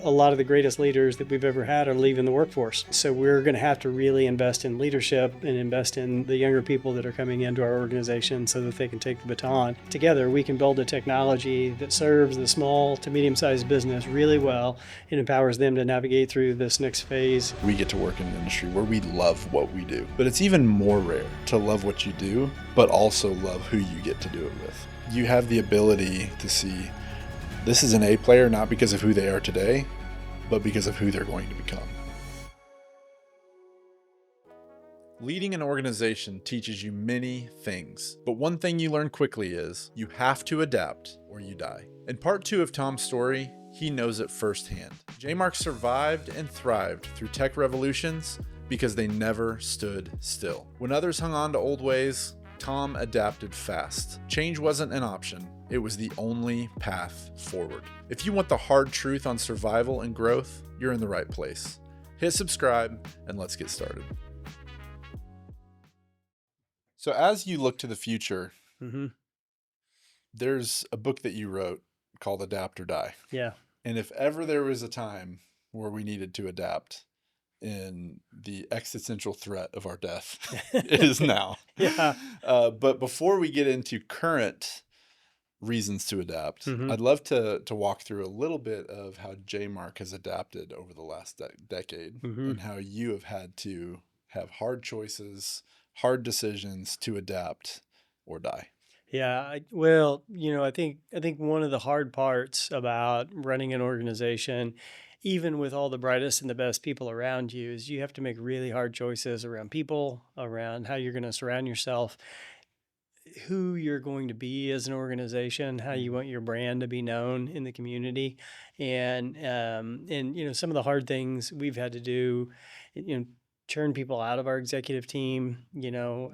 A lot of the greatest leaders that we've ever had are leaving the workforce. So we're going to have to really invest in leadership and invest in the younger people that are coming into our organization so that they can take the baton. Together, we can build a technology that serves the small to medium-sized business really well and empowers them to navigate through this next phase. We get to work in an industry where we love what we do, but it's even more rare to love what you do, but also love who you get to do it with. You have the ability to see this is an A player, not because of who they are today, but because of who they're going to become. Leading an organization teaches you many things, but one thing you learn quickly is you have to adapt or you die. In part 2 of Tom's story, he knows it firsthand. J-Mark survived and thrived through tech revolutions because they never stood still. When others hung on to old ways, Tom adapted fast. Change wasn't an option. It was the only path forward. If you want the hard truth on survival and growth, you're in the right place. Hit subscribe and let's get started. So as you look to the future, there's a book that you wrote called Adapt or Die. Yeah. And if ever there was a time where we needed to adapt in the existential threat of our death, it is now. Yeah. But before we get into current reasons to adapt, I'd love to walk through a little bit of how J-Mark has adapted over the last decade and how you have had to have hard choices, hard decisions to adapt or die. Yeah, I think one of the hard parts about running an organization, even with all the brightest and the best people around you, is you have to make really hard choices around people, around how you're going to surround yourself, who you're going to be as an organization, how you want your brand to be known in the community, and some of the hard things we've had to do, turn people out of our executive team,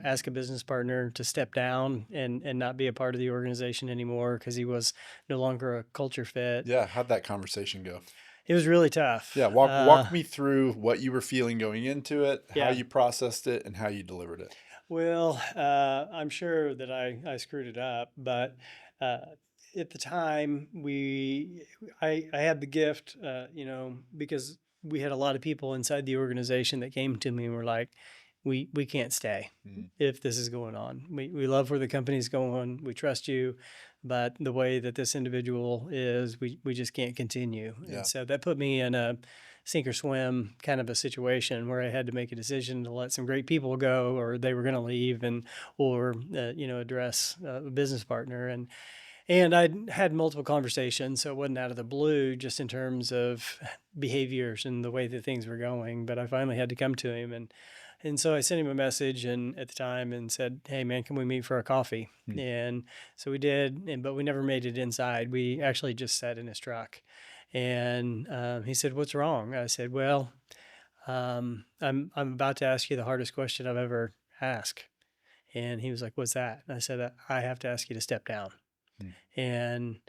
ask a business partner to step down and not be a part of the organization anymore because he was no longer a culture fit. Yeah, how'd that conversation go? It was really tough. Yeah, walk me through what you were feeling going into it, how Yeah. you processed it, and how you delivered it. Well, I'm sure that I screwed it up, but at the time I had the gift, because we had a lot of people inside the organization that came to me and were like, we can't stay if this is going on. We love where the company's going. We trust you, but the way that this individual is, we just can't continue. Yeah. And so that put me in a sink or swim kind of a situation where I had to make a decision to let some great people go, or they were going to leave, or address a business partner. And I'd had multiple conversations, so it wasn't out of the blue, just in terms of behaviors and the way that things were going. But I finally had to come to him, and so I sent him a message at the time and said, "Hey, man, can we meet for a coffee?" And so we did, but we never made it inside. We actually just sat in his truck. And he said, "What's wrong?" I said, "Well, I'm about to ask you the hardest question I've ever asked." And he was like, "What's that?" And I said, "I have to ask you to step down." And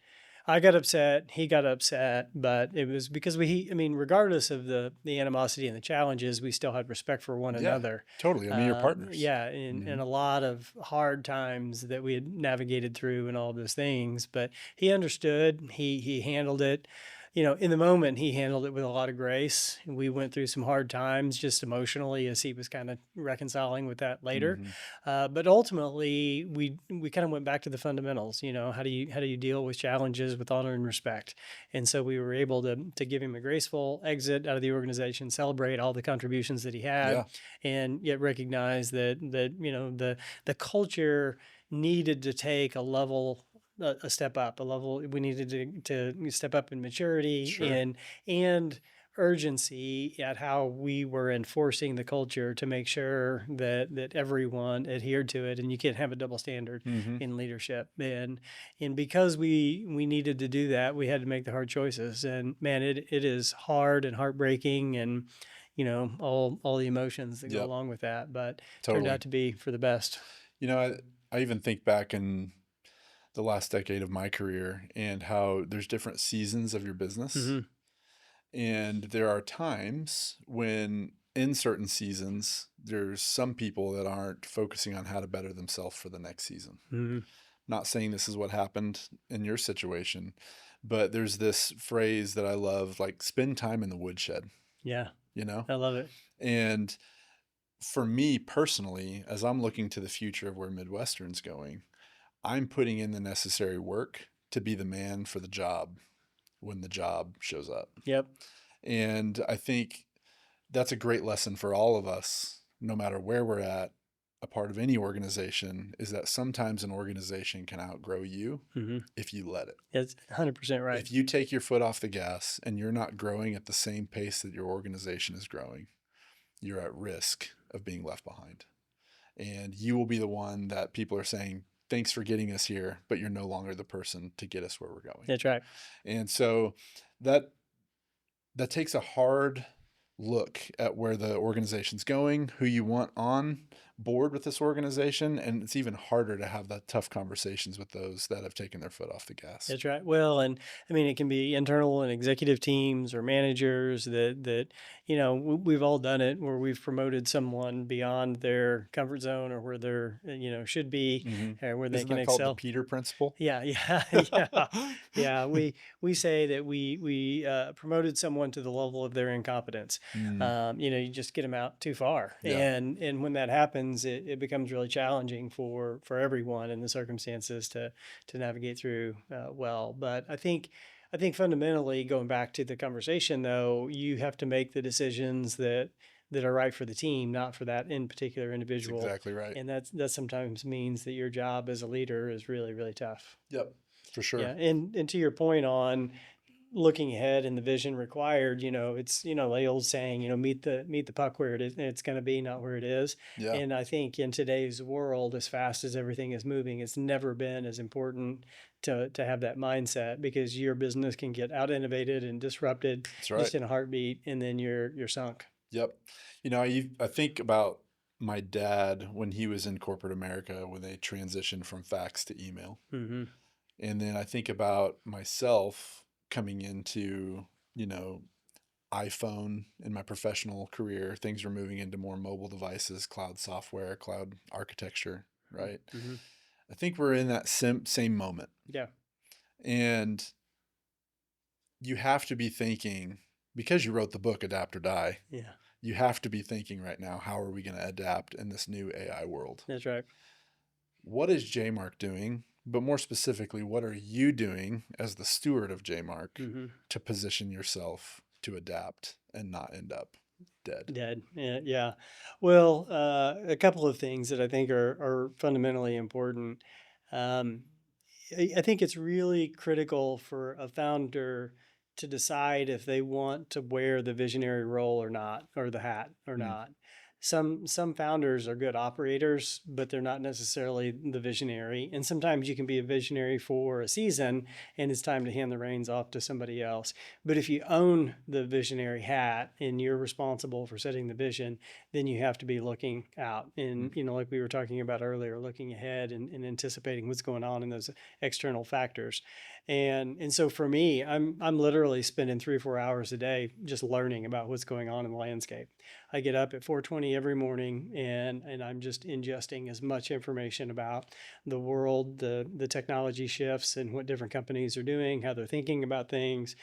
I got upset. He got upset, but it was because regardless of the animosity and the challenges, we still had respect for one another. Totally. I mean, you're partners. Yeah, and a lot of hard times that we had navigated through and all those things. But he understood. He handled it. In the moment, he handled it with a lot of grace. We went through some hard times just emotionally as he was kind of reconciling with that later. But ultimately, we kind of went back to the fundamentals. How do you deal with challenges with honor and respect? And so we were able to give him a graceful exit out of the organization, celebrate all the contributions that he had, and yet recognize that the culture needed to take a step up, a level. We needed to step up in maturity and urgency at how we were enforcing the culture to make sure that everyone adhered to it. And you can't have a double standard in leadership. And because we needed to do that, we had to make the hard choices. And man, it is hard and heartbreaking, and all the emotions that go along with that. But turned out to be for the best. I even think back in the last decade of my career and how there's different seasons of your business. And there are times when in certain seasons, there's some people that aren't focusing on how to better themselves for the next season. Not saying this is what happened in your situation, But there's this phrase that I love, like spend time in the woodshed, Yeah, you know? I love it. And for me personally, as I'm looking to the future of where Midwestern's going, I'm putting in the necessary work to be the man for the job when the job shows up. Yep. And I think that's a great lesson for all of us, no matter where we're at, a part of any organization, is that sometimes an organization can outgrow you Hmm. if you let it. That's 100% right. If you take your foot off the gas and you're not growing at the same pace that your organization is growing, you're at risk of being left behind. And you will be the one that people are saying, thanks for getting us here, but you're no longer the person to get us where we're going. That's right. And so that that takes a hard look at where the organization's going, who you want on board with this organization, and it's even harder to have that tough conversations with those that have taken their foot off the gas. That's right. Well, and I mean, it can be internal and executive teams or managers that we've all done it where we've promoted someone beyond their comfort zone or where they're should be, Mm-hmm. where they Isn't can that called the excel. Peter principle? Yeah, yeah, yeah, yeah. We say that we promoted someone to the level of their incompetence. Mm, You just get them out too far, yeah, and when that happens, it becomes really challenging for everyone in the circumstances to navigate through well. But I think fundamentally, going back to the conversation, though, you have to make the decisions that are right for the team, not for that in particular that's individual. exactly right. And that sometimes means that your job as a leader is really, really tough. Yep, for sure. Yeah. And to your point on looking ahead and the vision required, it's the old saying, meet the puck where it's going to be, not where it is. Yeah, And I think in today's world, as fast as everything is moving, it's never been as important to have that mindset, because your business can get out innovated and disrupted that's right. just in a heartbeat, and then you're sunk. Yep. I think about my dad when he was in corporate America when they transitioned from fax to email. Hmm. And then I think about myself coming into, you know, iPhone in my professional career. Things were moving into more mobile devices, cloud software, cloud architecture, right? Hmm. I think we're in that same moment. Yeah. And you have to be thinking, because you wrote the book, Adapt or Die, Yeah. you have to be thinking right now, how are we going to adapt in this new AI world? That's right. What is JMark doing? But more specifically, what are you doing as the steward of JMark Hmm. to position yourself to adapt and not end up dead? Dead. Yeah. Yeah. Well, a couple of things that I think are fundamentally important. Um, I think it's really critical for a founder to decide if they want to wear the visionary role or not, or the hat or Mm, not. Some founders are good operators, but they're not necessarily the visionary. And sometimes you can be a visionary for a season, and it's time to hand the reins off to somebody else. But if you own the visionary hat and you're responsible for setting the vision, then you have to be looking out mm, and, like we were talking about earlier, looking ahead and anticipating what's going on in those external factors. And so for me, I'm literally spending 3 or 4 hours a day just learning about what's going on in the landscape. I get up at 4:20 every morning, and I'm just ingesting as much information about the world, the technology shifts, and what different companies are doing, how they're thinking about things.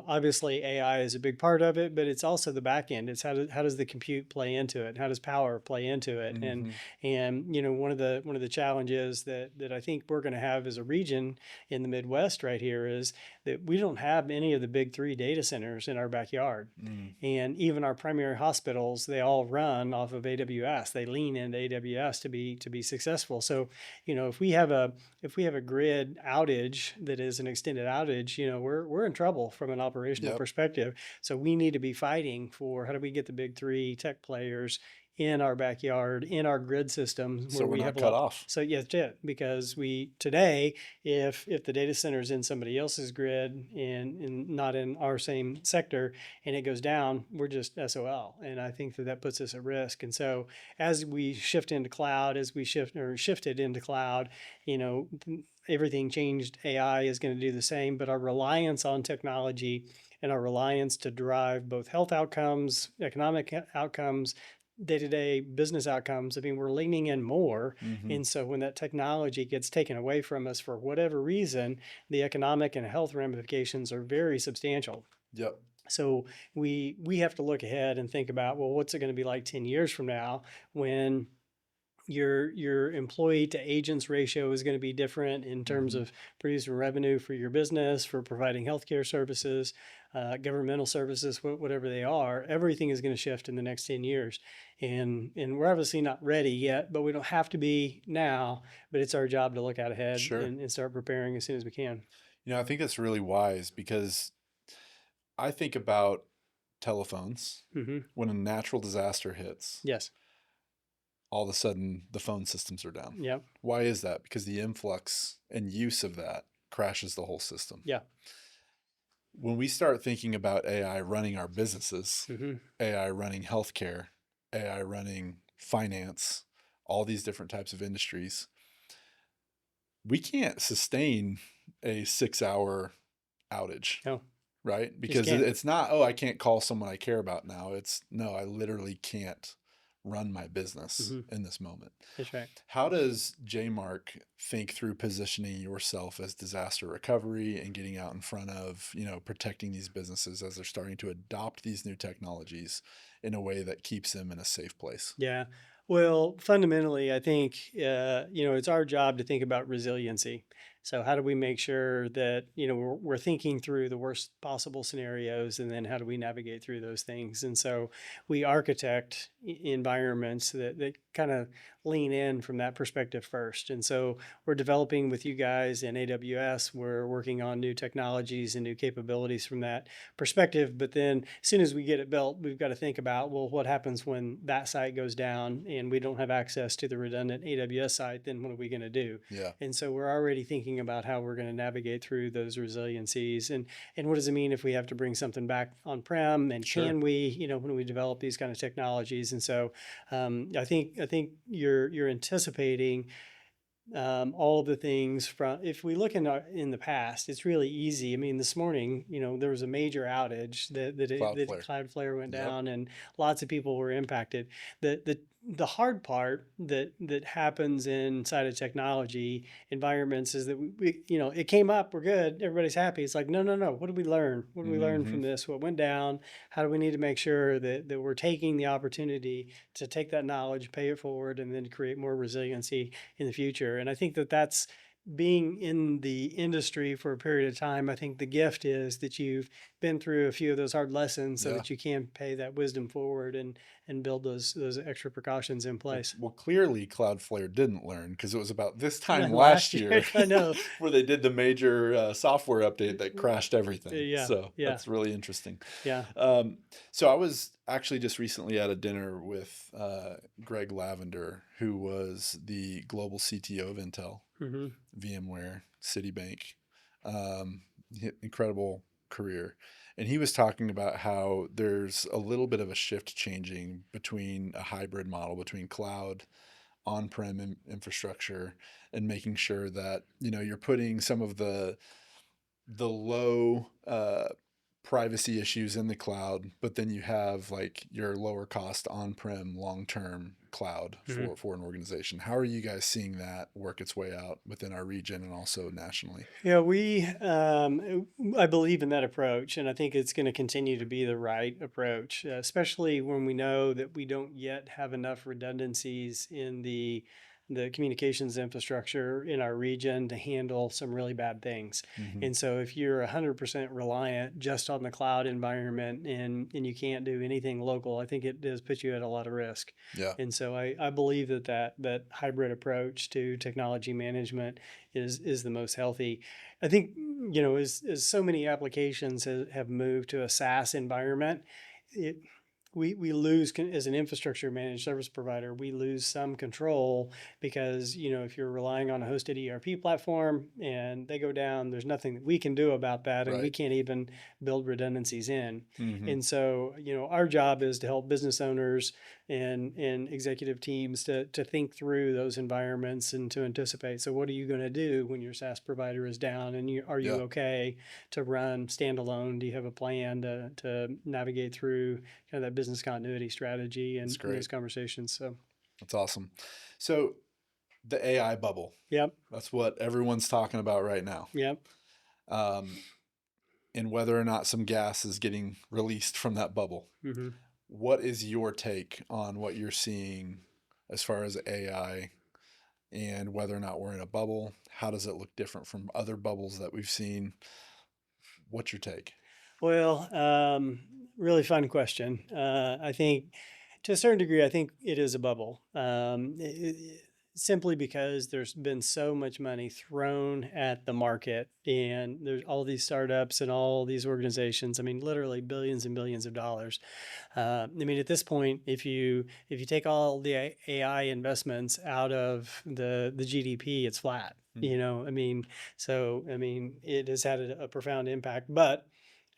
Obviously AI is a big part of it, but it's also the back end. It's how does the compute play into it? How does power play into it? And mhm. and one of the challenges that I think we're going to have as a region in the Midwest right here is that we don't have any of the big three data centers in our backyard. Mm, And even our primary hospitals, they all run off of AWS. They lean into AWS to be successful. So, if we have a grid outage that is an extended outage, we're in trouble from an operational yep. perspective. So we need to be fighting for how do we get the big three tech players in our backyard, in our grid systems So where we're we have not a cut lot. off. So yes, yeah, because we today, if the data center is in somebody else's grid and not in our same sector, and it goes down, we're just SOL. And I think that puts us at risk. And so as we shift into cloud, as we shifted into cloud, you know, everything changed. AI is going to do the same, but our reliance on technology and our reliance to drive both health outcomes, economic outcomes, day-to-day business outcomes. I mean, we're leaning in more. Hmm. And so when that technology gets taken away from us for whatever reason, the economic and health ramifications are very substantial. Yep. So we have to look ahead and think about, well, what's it going to be like 10 years from now when your employee to agents ratio is going to be different in terms Hmm. of producing revenue for your business, for providing healthcare services, governmental services, whatever they are. Everything is going to shift in the next 10 years. And we're obviously not ready yet, but we don't have to be now. But it's our job to look out ahead Sure. and start preparing as soon as we can. I think that's really wise because I think about telephones. Hmm. When a natural disaster hits, Yes. all of a sudden the phone systems are down. Yep. Why is that? Because the influx and use of that crashes the whole system. Yeah. When we start thinking about AI running our businesses, Hmm. AI running healthcare, AI running finance, all these different types of industries, we can't sustain a 6 hour outage, No, right? just Because can't. it's not, oh, I can't call someone I care about now. It's, no, I literally can't run my business Hmm. in this moment. That's right. How does JMark think through positioning yourself as disaster recovery and getting out in front of, protecting these businesses as they're starting to adopt these new technologies in a way that keeps them in a safe place? Yeah. Well, fundamentally, I think it's our job to think about resiliency. So, how do we make sure that we're thinking through the worst possible scenarios, and then how do we navigate through those things? And so, we architect environments that kind of lean in from that perspective first. And so, we're developing with you guys in AWS. We're working on new technologies and new capabilities from that perspective. But then as soon as we get it built, we've got to think about, well, what happens when that site goes down and we don't have access to the redundant AWS site? Then what are we going to do? Yeah, And so we're already thinking about how we're going to navigate through those resiliencies, and what does it mean if we have to bring something back on prem, and sure. can we, when we develop these kind of technologies? And so I think you're anticipating all of the things from, if we look in the past, it's really easy. I mean, this morning, there was a major outage that Cloudflare. Cloudflare went Yep. down, and lots of people were impacted. The hard part that happens inside of technology environments is that it came up, we're good, everybody's happy. It's like, no, no, no. What did we learn? What did we learn Hmm. from this? What went down? How do we need to make sure that we're taking the opportunity to take that knowledge, pay it forward, and then create more resiliency in the future? And I think that's being in the industry for a period of time. I think the gift is that you've been through a few of those hard lessons so Yeah. that you can pay that wisdom forward and build those extra precautions in Well, place. well, clearly Cloudflare didn't learn because it was about this time last Last year, year I know. where they did the major software update that crashed everything. Yeah, So yeah, that's really interesting. yeah. So I was actually just recently at a dinner with Greg Lavender, who was the global CTO of Intel, Hmm. VMware, Citibank. Um, Incredible career. And he was talking about how there's a little bit of a shift changing between a hybrid model between cloud, on-prem infrastructure, and making sure that you're putting some of the low privacy issues in the cloud, but then you have like your lower cost on-prem long-term cloud Hmm. for an organization. How are you guys seeing that work its way out within our region and also nationally? Yeah, I believe in that approach, and I think it's going to continue to be the right approach, especially when we know that we don't yet have enough redundancies in the communications infrastructure in our region to handle some really bad things. Hmm. And so if you're 100% reliant just on the cloud environment, and you can't do anything local, I think it does put you at a lot of risk. Yeah. And so I believe that hybrid approach to technology management is the most healthy. I think, as so many applications have moved to a SaaS environment, it we lose, as an infrastructure managed service provider, we lose some control, because if you're relying on a hosted ERP platform and they go down, there's nothing that we can do about that, and we Right. can't even build redundancies in. Hmm. And so our job is to help business owners and executive teams to think through those environments and to anticipate. So what are you going to do when your SaaS provider is down, and are you Yeah, okay to run standalone? Do you have a plan to navigate through kind of that business continuity strategy that's and great. those conversations? So, That's awesome. So the AI bubble, yep, that's what everyone's talking about right now. yep. Um, and whether or not some gas is getting released from that bubble. Hmm. What is your take on what you're seeing as far as AI and whether or not we're in a bubble? How does it look different from other bubbles that we've seen? What's your take? Well, really fun question. I think to a certain degree, I think it is a bubble. Simply because there's been so much money thrown at the market, and there's all these startups and all these organizations. I mean, literally billions and billions of dollars. I mean, at this point, if you take all the AI investments out of the GDP, it's flat. Mm. I mean, so I mean, it has had a profound impact, but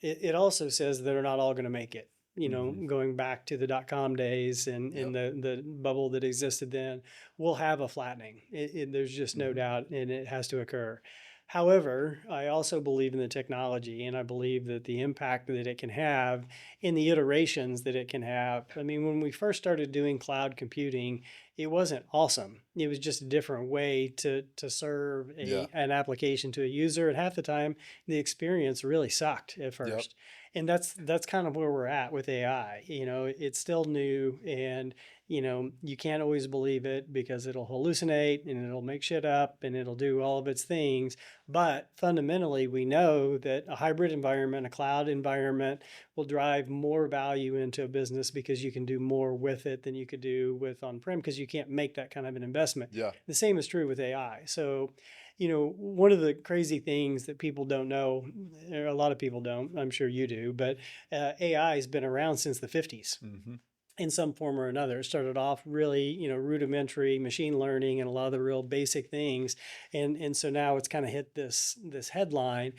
it also says they're not all going to make it. Mm-hmm. Going back to the .com days and Yep. the bubble that existed then, we'll have a flattening. There's just no Mm-hmm. doubt, and it has to occur. However, I also believe in the technology, and I believe that the impact that it can have in the iterations that it can have. I mean, when we first started doing cloud computing, it wasn't awesome. It was just a different way to serve Yeah. an application to a user. And half the time, the experience really sucked at Yep. first. And that's kind of where we're at with AI. It's still new, and you can't always believe it because it'll hallucinate and it'll make shit up and it'll do all of its things. But fundamentally, we know that a hybrid environment, a cloud environment, will drive more value into a business because you can do more with it than you could do with on-prem, because you can't make that kind of an investment. Yeah. The same is true with AI. So, one of the crazy things that people don't know, or a lot of people don't, I'm sure you do, but AI has been around since the 50s Mm-hmm. in some form or another. It started off really, rudimentary machine learning and a lot of the real basic things. And so now it's kind of hit this headline.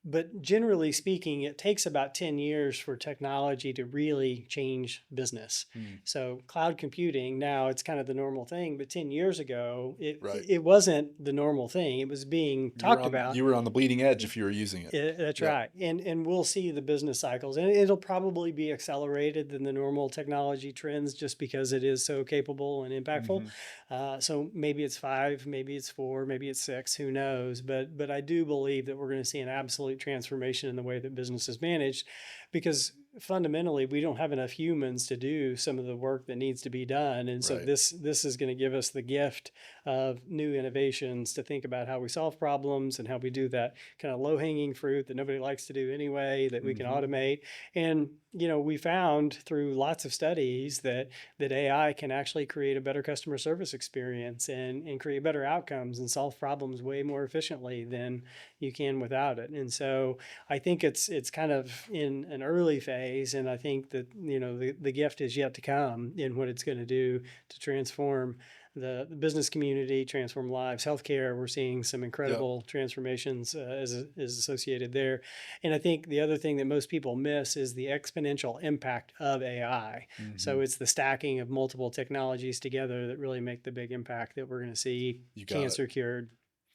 But generally speaking, it takes about 10 years for technology to really change business. Mm. So cloud computing, now it's kind of the normal thing, but 10 years ago, it, Right. it wasn't the normal thing. It was being talked about. You were on the bleeding edge if you were using it. That's Yep. right. And we'll see the business cycles, and it'll probably be accelerated than the normal technology trends just because it is so capable and impactful. Mm-hmm. So maybe it's 5, maybe it's 4, maybe it's 6, who knows? But I do believe that we're going to see an absolute transformation in the way that business is managed, because fundamentally we don't have enough humans to do some of the work that needs to be done. And so Right. this is going to give us the gift of new innovations to think about how we solve problems and how we do that kind of low-hanging fruit that nobody likes to do anyway, that we can Mm-hmm. automate. And we found through lots of studies that AI can actually create a better customer service experience and create better outcomes and solve problems way more efficiently than you can without it. And so I think it's kind of in an early phase, and I think that the gift is yet to come in what it's going to do to transform the business community, transform lives. Healthcare, we're seeing some Yep. incredible transformations is associated there. And I think the other thing that most people miss is the exponential impact of AI. Mm-hmm. So it's the stacking of multiple technologies together that really make the big impact that we're going to see You got it. cancer cured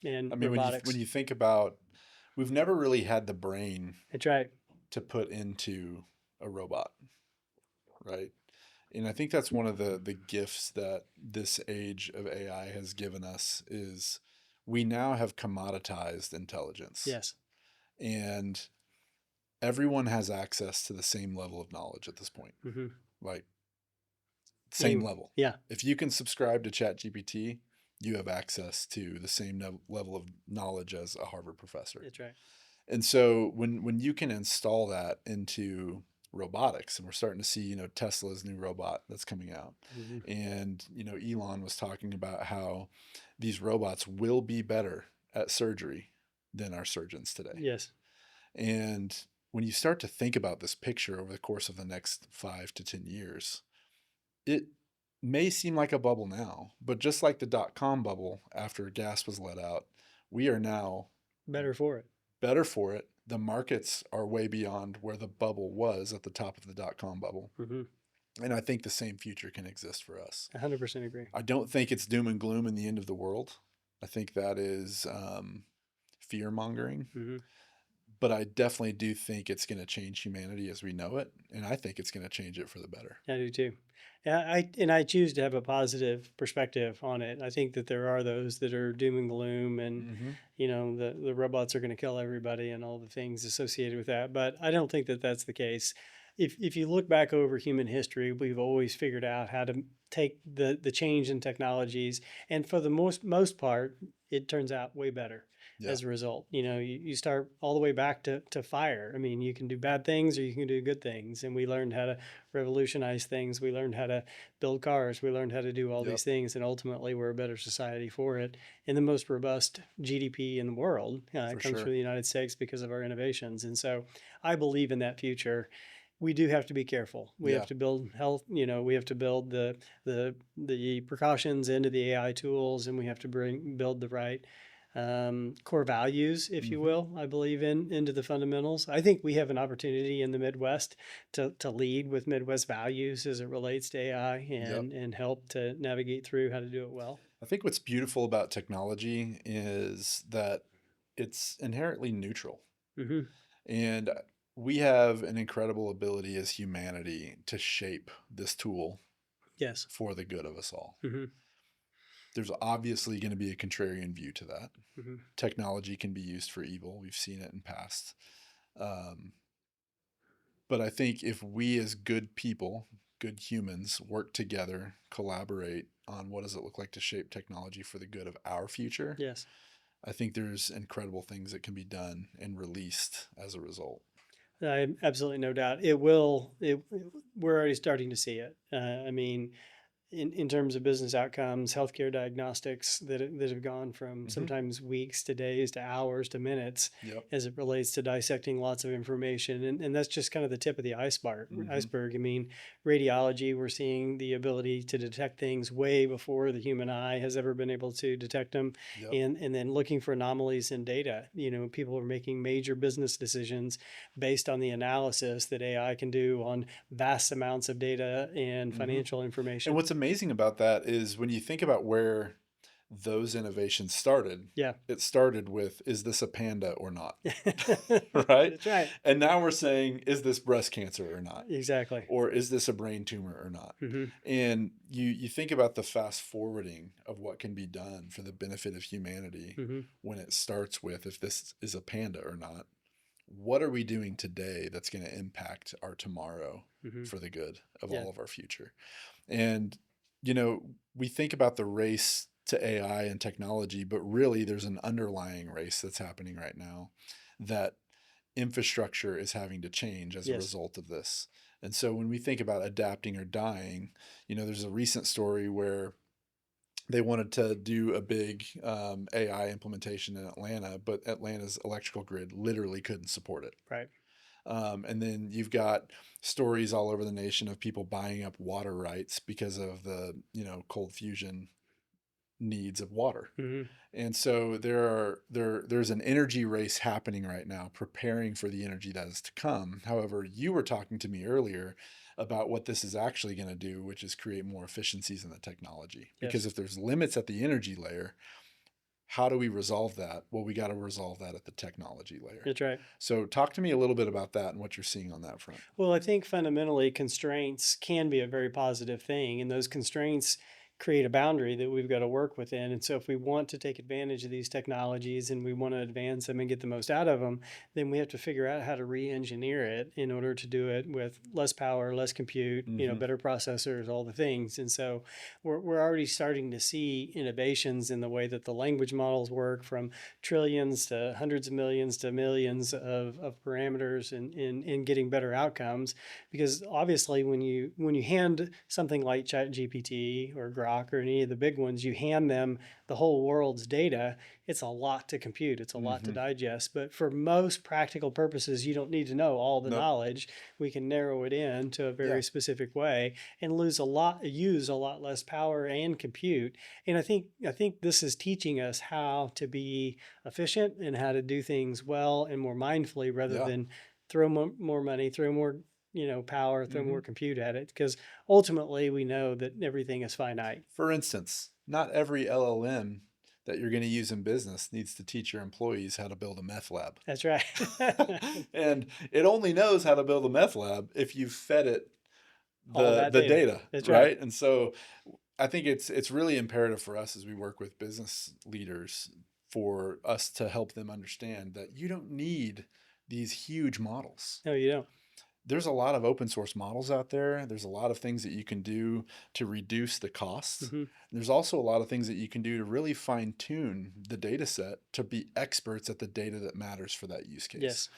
and I mean, when robotics. you think about, we've never really had the brain That's right. to put into a robot, right? And I think that's one of the gifts that this age of AI has given us is we now have commoditized intelligence, Yes. and everyone has access to the same level of knowledge at this point. Mm-hmm. Like same Anyway, level. yeah, If you can subscribe to ChatGPT, you have access to the same level of knowledge as a Harvard professor. that's right. And so when you can install that into robotics, and we're starting to see, Tesla's new robot that's coming out, Mm-hmm. and Elon was talking about how these robots will be better at surgery than our surgeons today. Yes. And when you start to think about this picture over the course of the next 5 to 10 years, it may seem like a bubble now, but just like the .com bubble after gas was let out, we are now Better for it. better for it. The markets are way beyond where the bubble was at the top of the .com bubble. Mm-hmm. And I think the same future can exist for us. 100% agree. I don't think it's doom and gloom in the end of the world. I think that is fear mongering. Hmm. But I definitely do think it's going to change humanity as we know it. And I think it's going to change it for the better. I do too. Yeah, I choose to have a positive perspective on it. I think that there are those that are doom and gloom, and Mm-hmm. the robots are going to kill everybody and all the things associated with that. But I don't think that that's the case. If you look back over human history, we've always figured out how to take the change in technologies, and for the most part, it turns out way better Yeah, as a result. You start all the way back to fire. I mean, you can do bad things or you can do good things, and we learned how to revolutionize things. We learned how to build cars. We learned how to do all yep, these things, and ultimately, we're a better society for it. And the most robust GDP in the world for comes from sure. the United States because of our innovations. And so, I believe in that future. We do have to be careful. We have Yeah. to build health. We have to build the precautions into the AI tools, and we have to build the right core values, if you Mm-hmm. will. I believe into the fundamentals. I think we have an opportunity in the Midwest to lead with Midwest values as it relates to AI Yep. and help to navigate through how to do it well. I think what's beautiful about technology is that it's inherently neutral. Hmm. And we have an incredible ability as humanity to shape this tool Yes. for the good of us all. Hmm. There's obviously going to be a contrarian view to that. Hmm. Technology can be used for evil. We've seen it in past. Um, but I think if we as good people, good humans, work together, collaborate on what does it look like to shape technology for the good of our future, Yes. I think there's incredible things that can be done and released as a result. I absolutely no doubt it will. We're already starting to see it. I mean, in terms of business outcomes, healthcare diagnostics that have gone from Mm-hmm. sometimes weeks to days to hours to minutes Yep. as it relates to dissecting lots of information. And that's just kind of the tip of the iceberg. Mm-hmm. Iceberg. I mean, radiology, we're seeing the ability to detect things way before the human eye has ever been able to detect them. Yep. And then looking for anomalies in data. People are making major business decisions based on the analysis that AI can do on vast amounts of data and Mm-hmm. financial And information. what's amazing about that is when you think about where those innovations started, Yeah. it started with, is this a panda or not? Right? That's right. And now we're saying, is this breast cancer or not? Exactly. Or is this a brain tumor or not? Hmm. And you think about the fast forwarding of what can be done for the benefit of humanity Hmm. when it starts with, if this is a panda or not. What are we doing today that's going to impact our tomorrow Hmm. for the good of Yeah. all of our future? And, you know, we think about the race to AI and technology, but really there's an underlying race that's happening right now that infrastructure is having to change as a Yes. result of this. And so when we think about adapting or dying, there's a recent story where they wanted to do a big AI implementation in Atlanta, but Atlanta's electrical grid literally couldn't support it. Right. And then you've got stories all over the nation of people buying up water rights because of the cold fusion needs of water. Hmm. And so there's an energy race happening right now, preparing for the energy that is to come. However, you were talking to me earlier about what this is actually going to do, which is create more efficiencies in the technology. Because Yes. if there's limits at the energy layer, how do we resolve that? Well, we got to resolve that at the technology layer. That's right. So talk to me a little bit about that and what you're seeing on that front. Well, I think fundamentally constraints can be a very positive thing, and those constraints create a boundary that we've got to work within. And so, if we want to take advantage of these technologies and we want to advance them and get the most out of them, then we have to figure out how to re-engineer it in order to do it with less power, less compute, Mm-hmm. better processors, all the things. And so, we're already starting to see innovations in the way that the language models work, from trillions to hundreds of millions to millions of parameters in getting better outcomes. Because obviously when you hand something like ChatGPT or Grok or any of the big ones, you hand them the whole world's data, it's a lot to compute, it's a lot to Mm-hmm. digest. But for most practical purposes, you don't need to know all the Nope. knowledge. We can narrow it in to a Yeah. very specific way and use a lot less power and compute. And I think this is teaching us how to be efficient and how to do things well and more mindfully rather Yeah. than throw more money, throw more power, throw more compute at it, because ultimately we know that everything is finite. For instance, not every LLM that you're going to use in business needs to teach your employees how to build a meth lab. That's right. And it only knows how to build a meth lab if you've fed it All that the data. data, That's right. right? And so I think it's really imperative for us as we work with business leaders for us to help them understand that you don't need these huge models. No, you don't. There's a lot of open source models out there. There's a lot of things that you can do to reduce the costs. There's also a lot of things that you can do to really fine tune the data set to be experts at the data that matters for that use case. Yes.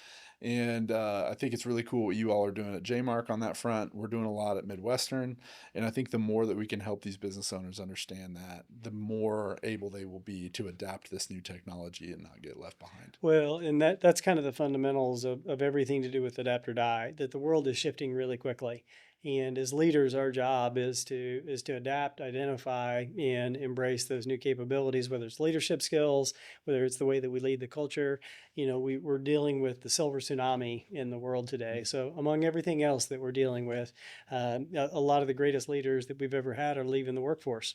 And I think it's really cool what you all are doing at JMark on that front. We're doing a lot at Midwestern. And I think the more that we can help these business owners understand that, the more able they will be to adapt this new technology and not get left behind. Well, and that's kind of the fundamentals of everything to do with adapt or die, that the world is shifting really quickly. And as leaders, our job is to adapt, identify, and embrace those new capabilities, whether it's leadership skills, whether it's the way that we lead the culture. We're dealing with the silver tsunami in the world today. So among everything else that we're dealing with, a lot of the greatest leaders that we've ever had are leaving the workforce.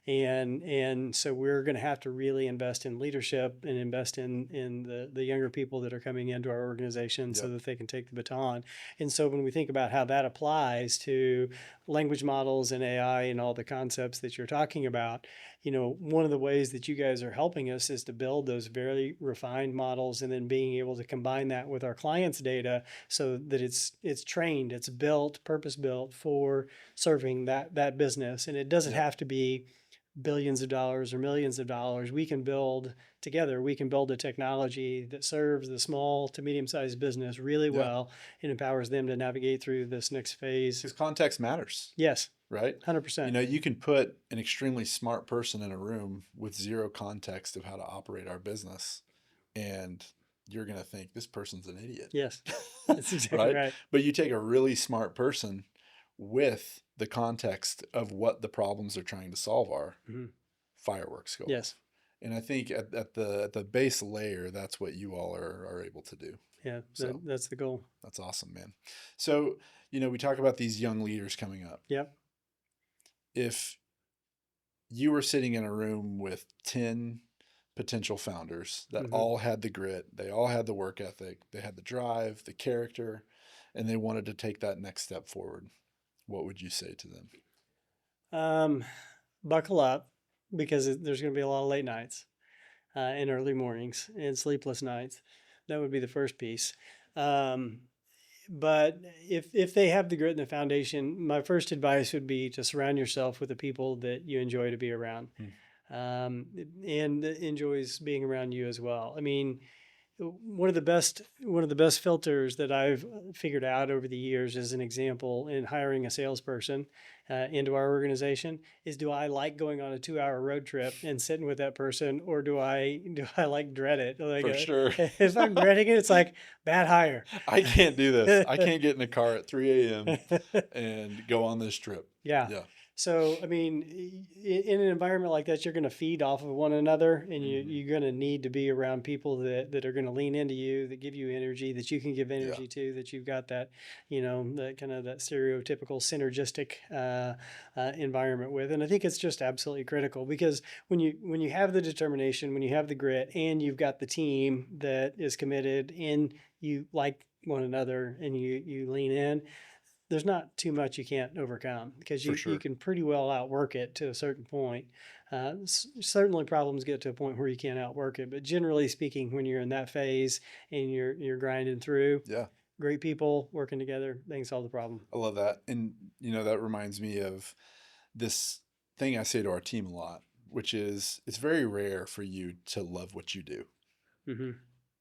And so we're going to have to really invest in leadership and invest in the younger people that are coming into our organization so that they can take the baton. And so when we think about how that applies to language models and AI and all the concepts that you're talking about, one of the ways that you guys are helping us is to build those very refined models and then being able to combine that with our clients' data so that it's trained, it's built, purpose built for serving that business. And it doesn't have to be billions of dollars or millions of dollars. We can build a technology that serves the small to medium-sized business really well and empowers them to navigate through this next phase. Because context matters. Yes. Right? 100%. You can put an extremely smart person in a room with zero context of how to operate our business, and you're going to think this person's an idiot. Yes. That's exactly right. But you take a really smart person with the context of what the problems they're trying to solve are, fireworks go Yes. off. And I think at the base layer, that's what you all are able to do. Yeah, so that's the goal. That's awesome, man. So, we talk about these young leaders coming up. Yep. If you were sitting in a room with 10 potential founders that all had the grit, they all had the work ethic, they had the drive, the character, and they wanted to take that next step forward, what would you say to them? Buckle up, because there's going to be a lot of late nights and early mornings and sleepless nights. That would be the first piece. But if they have the grit and the foundation, my first advice would be to surround yourself with the people that you enjoy to be around, and that enjoys being around you as well. I mean, one of the best filters that I've figured out over the years, as an example, in hiring a salesperson into our organization, is, do I like going on a 2-hour road trip and sitting with that person, or do I like dread it? Like, For sure. If I'm dreading it, it's like bad hire. I can't do this. I can't get in a car at 3 a.m. and go on this trip. Yeah. So, I mean, in an environment like that, you're going to feed off of one another, and you're going to need to be around people that are going to lean into you, that give you energy, that you can give energy to, that you've got that, that kind of that stereotypical synergistic environment with. And I think it's just absolutely critical, because when you have the determination, when you have the grit, and you've got the team that is committed, and you like one another, and you lean in, there's not too much you can't overcome, because you can pretty well outwork it to a certain point. Certainly problems get to a point where you can't outwork it, but generally speaking, when you're in that phase and you're grinding through, great people working together, they can solve the problem. I love that. And, that reminds me of this thing I say to our team a lot, which is, it's very rare for you to love what you do.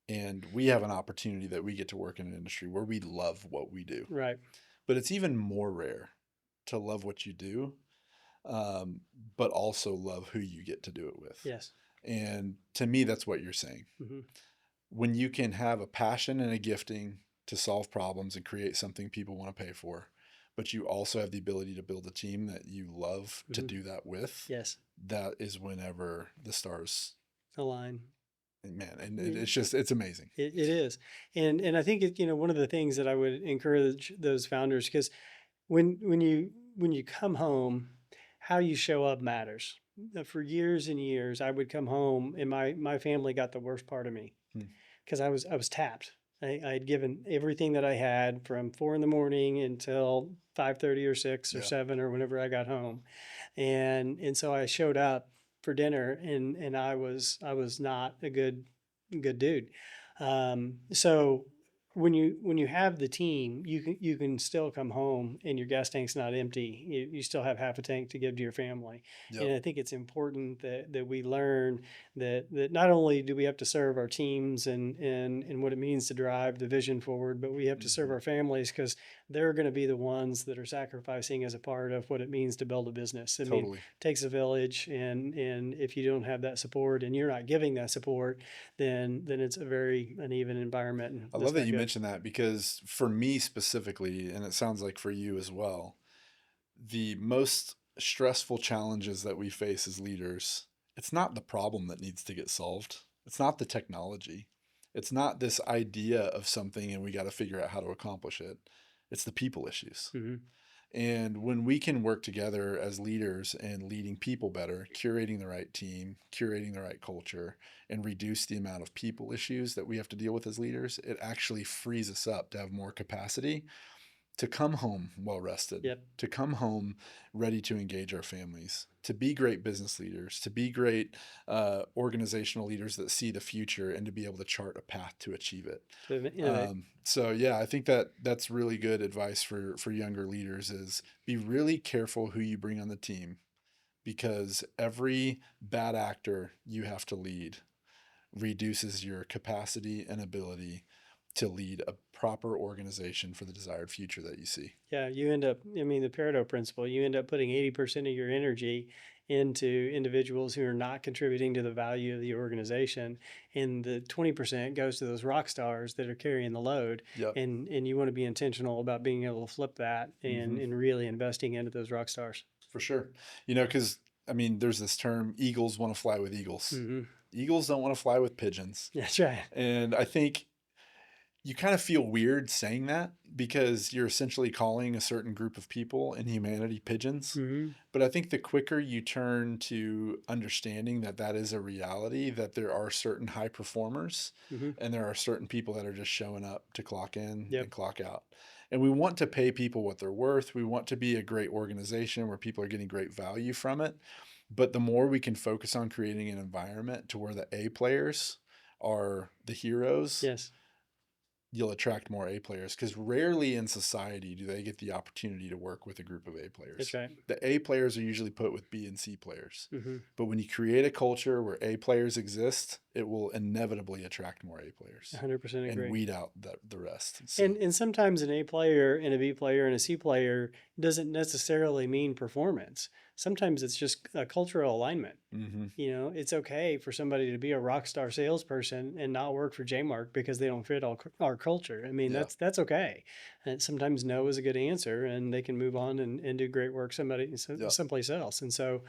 And we have an opportunity that we get to work in an industry where we love what we do. Right. But it's even more rare to love what you do, but also love who you get to do it with. Yes. And to me, that's what you're saying. When you can have a passion and a gifting to solve problems and create something people want to pay for, but you also have the ability to build a team that you love to do that with. Yes. That is whenever the stars align. man, and it's just, it's amazing. It is, and I think one of the things that I would encourage those founders, because when you come home, how you show up matters. For years and years, I would come home, and my family got the worst part of me Hmm. because I was tapped. I had given everything that I had from 4 in the morning until 5:30 or 6 or Yeah, 7 or whenever I got home, and so I showed up for dinner, and I was not a good dude. So when you have the team, you can still come home and your gas tank's not empty. You still have half a tank to give to your family. yep, And I think it's important that we learn that not only do we have to serve our teams and what it means to drive the vision forward, but we have to serve hmm, our families because they're going to be the ones that are sacrificing as a part of what it means to build a business. I mean, totally. it takes a village, and if you don't have that support and you're not giving that support, then it's a very uneven environment, and I love that's that not you good. mentioned that, because for me specifically, and it sounds like for you as well, the most stressful challenges that we face as leaders, it's not the problem that needs to get solved. It's not the technology. It's not this idea of something and we got to figure out how to accomplish it. It's the people issues. Hmm. And when we can work together as leaders and leading people better, curating the right team, curating the right culture, and reduce the amount of people issues that we have to deal with as leaders, it actually frees us up to have more capacity to come home well rested, Yep. to come home ready to engage our families, to be great business leaders, to be great organizational leaders that see the future, and to be able to chart a path to achieve it. To innovate. So yeah, I think that that's really good advice for younger leaders, is be really careful who you bring on the team, because every bad actor you have to lead reduces your capacity and ability to lead a proper organization for the desired future that you see. Yeah, you end up, I mean, the Pareto principle, you end up putting 80% of your energy into individuals who are not contributing to the value of the organization. And the 20% goes to those rock stars that are carrying the load. Yep. And you want to be intentional about being able to flip that Hmm. and really investing into those rock stars. For sure. You know, because I mean, there's this term, eagles want to fly with eagles. Hmm. Eagles don't want to fly with pigeons. That's right. And I think you kind of feel weird saying that, because you're essentially calling a certain group of people in humanity pigeons. Hmm. But I think the quicker you turn to understanding that that is a reality, that there are certain high performers Hmm. and there are certain people that are just showing up to clock in Yep. and clock out. And we want to pay people what they're worth. We want to be a great organization where people are getting great value from it. But the more we can focus on creating an environment to where the A players are the heroes, Yes, you'll attract more A players, because rarely in society do they get the opportunity to work with a group of A that's players. right. The A players are usually put with B and C players. Hmm. But when you create a culture where A players exist, it will inevitably attract more A players 100% and agree. weed out the rest. So, And sometimes an A player and a B player and a C player doesn't necessarily mean performance. Sometimes it's just a cultural alignment. mm-hmm. It's okay for somebody to be a rock star salesperson and not work for Jmark because they don't fit our culture. I mean, Yeah, that's okay. And sometimes no is a good answer, and they can move on and do great work yeah, someplace else. And so,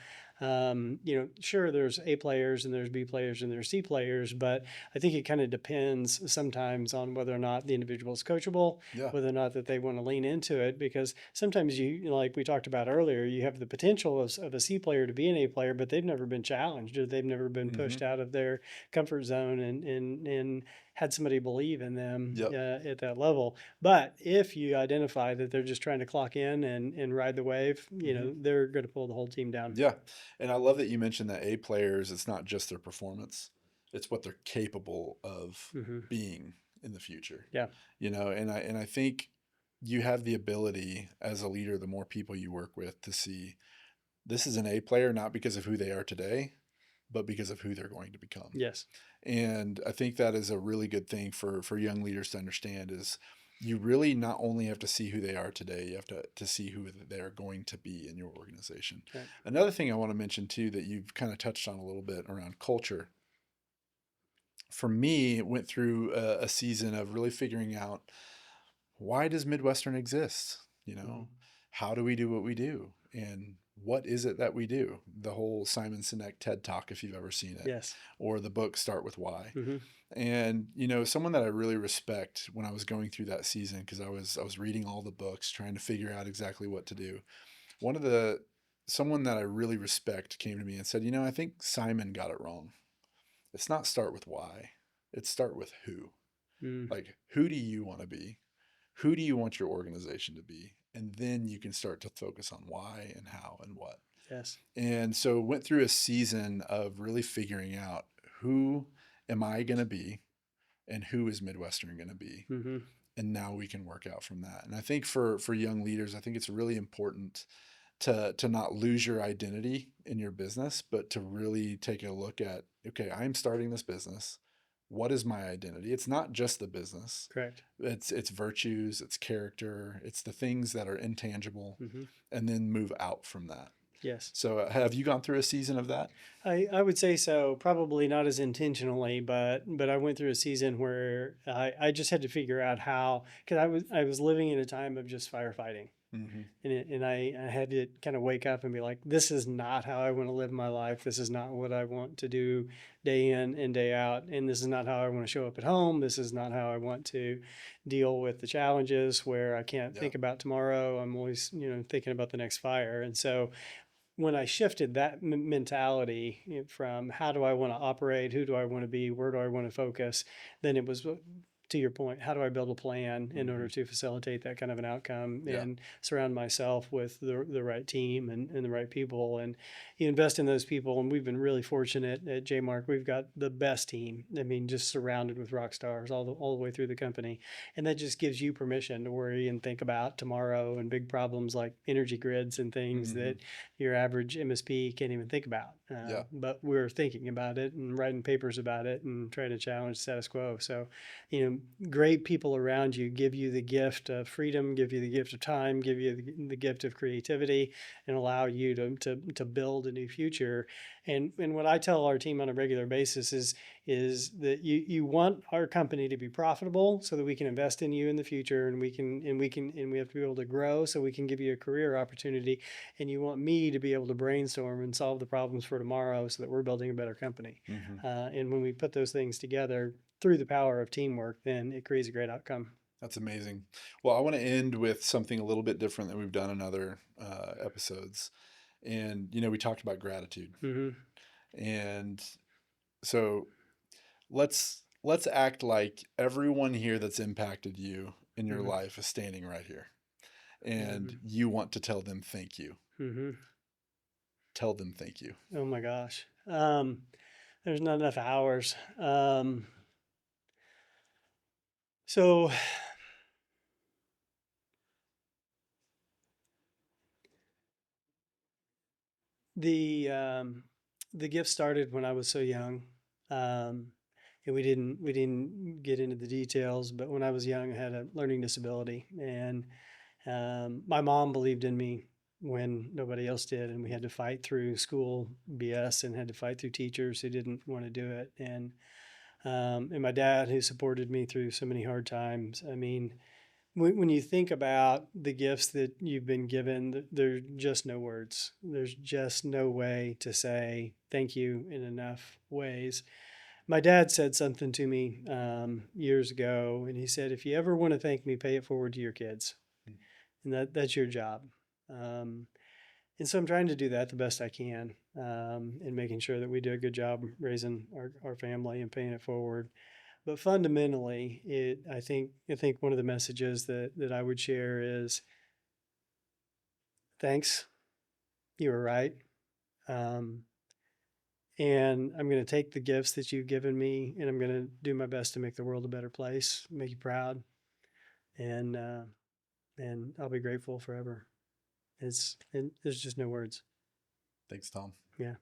sure, there's A players and there's B players and there's C players, but I think it kind of depends sometimes on whether or not the individual is coachable, yeah, whether or not that they want to lean into it, because sometimes like we talked about earlier, you have the potential of a C player to be an A player, but they've never been challenged, or they've never been mm-hmm. pushed out of their comfort zone and had somebody believe in them Yep, at that level. But if you identify that they're just trying to clock in and ride the wave, mm-hmm. they're going to pull the whole team down. Yeah. And I love that you mentioned that A players, it's not just their performance, it's what they're capable of Hmm. being in the future. Yeah. And I think you have the ability as a leader, the more people you work with, to see this is an A player, not because of who they are today, but because of who they're going to become. Yes. And I think that is a really good thing for young leaders to understand, is you really not only have to see who they are today, you have to see who they're going to be in your organization. Right. Another thing I want to mention too, that you've kind of touched on a little bit around culture. For me, it went through a season of really figuring out, why does Midwestern exist? Hmm. How do we do what we do? And what is it that we do? The whole Simon Sinek TED Talk, if you've ever seen it, Yes. or the book Start With Why. Mm-hmm. And someone that I really respect when I was going through that season, because I was reading all the books, trying to figure out exactly what to do. One of the Someone that I really respect came to me and said, I think Simon got it wrong. It's not start with why. It's start with who. Mm. Like, who do you want to be? Who do you want your organization to be? And then you can start to focus on why and how and what. Yes. And so went through a season of really figuring out, who am I going to be and who is Midwestern going to be? Mm-hmm. And now we can work out from that. And I think for young leaders, I think it's really important to not lose your identity in your business, but to really take a look at, okay, I'm starting this business. What is my identity? It's not just the business. Correct. It's virtues, it's character, it's the things that are intangible, Mm-hmm. and then move out from that. Yes. So have you gone through a season of that? I would say so. Probably not as intentionally, but I went through a season where I just had to figure out how, because I was living in a time of just firefighting. Mm-hmm. And I had to kind of wake up and be like, this is not how I want to live my life. This is not what I want to do day in and day out. And this is not how I want to show up at home. This is not how I want to deal with the challenges where I can't Yeah. think about tomorrow. I'm always, thinking about the next fire. And so when I shifted that mentality from how do I want to operate, who do I want to be, where do I want to focus, then it was, to your point, how do I build a plan in order to facilitate that kind of an outcome Yeah. and surround myself with the right team and the right people, and you invest in those people. And we've been really fortunate at JMark. We've got the best team. I mean, just surrounded with rock stars all the way through the company. And that just gives you permission to worry and think about tomorrow and big problems like energy grids and things Mm-hmm. that your average MSP can't even think about. Yeah. But we're thinking about it and writing papers about it and trying to challenge status quo. So, great people around you give you the gift of freedom, give you the gift of time, give you the gift of creativity, and allow you to build a new future. And what I tell our team on a regular basis is that you want our company to be profitable so that we can invest in you in the future, and we have to be able to grow so we can give you a career opportunity, and you want me to be able to brainstorm and solve the problems for tomorrow so that we're building a better company. Mm-hmm. And when we put those things together through the power of teamwork, then it creates a great outcome. That's amazing. Well, I want to end with something a little bit different than we've done in other episodes. And, we talked about gratitude. Mm-hmm. And so let's act like everyone here that's impacted you in your Mm-hmm. life is standing right here. And Mm-hmm. you want to tell them thank you. Mm-hmm. Tell them thank you. Oh my gosh. There's not enough hours. So the the gift started when I was so young. And we didn't get into the details, but when I was young, I had a learning disability, and my mom believed in me when nobody else did, and we had to fight through school BS and had to fight through teachers who didn't want to do it, and my dad who supported me through so many hard times. I mean, when you think about the gifts that you've been given, there's just no words. There's just no way to say thank you in enough ways. My dad said something to me years ago, and he said, "If you ever want to thank me, pay it forward to your kids, and that's your job." Um, and so I'm trying to do that the best I can, and making sure that we do a good job raising our family and paying it forward. But fundamentally, I think one of the messages that I would share is thanks. You were right. Um, and I'm going to take the gifts that you've given me, and I'm going to do my best to make the world a better place, make you proud, and uh, and I'll be grateful forever. And there's just no words. Thanks, Tom. Yeah.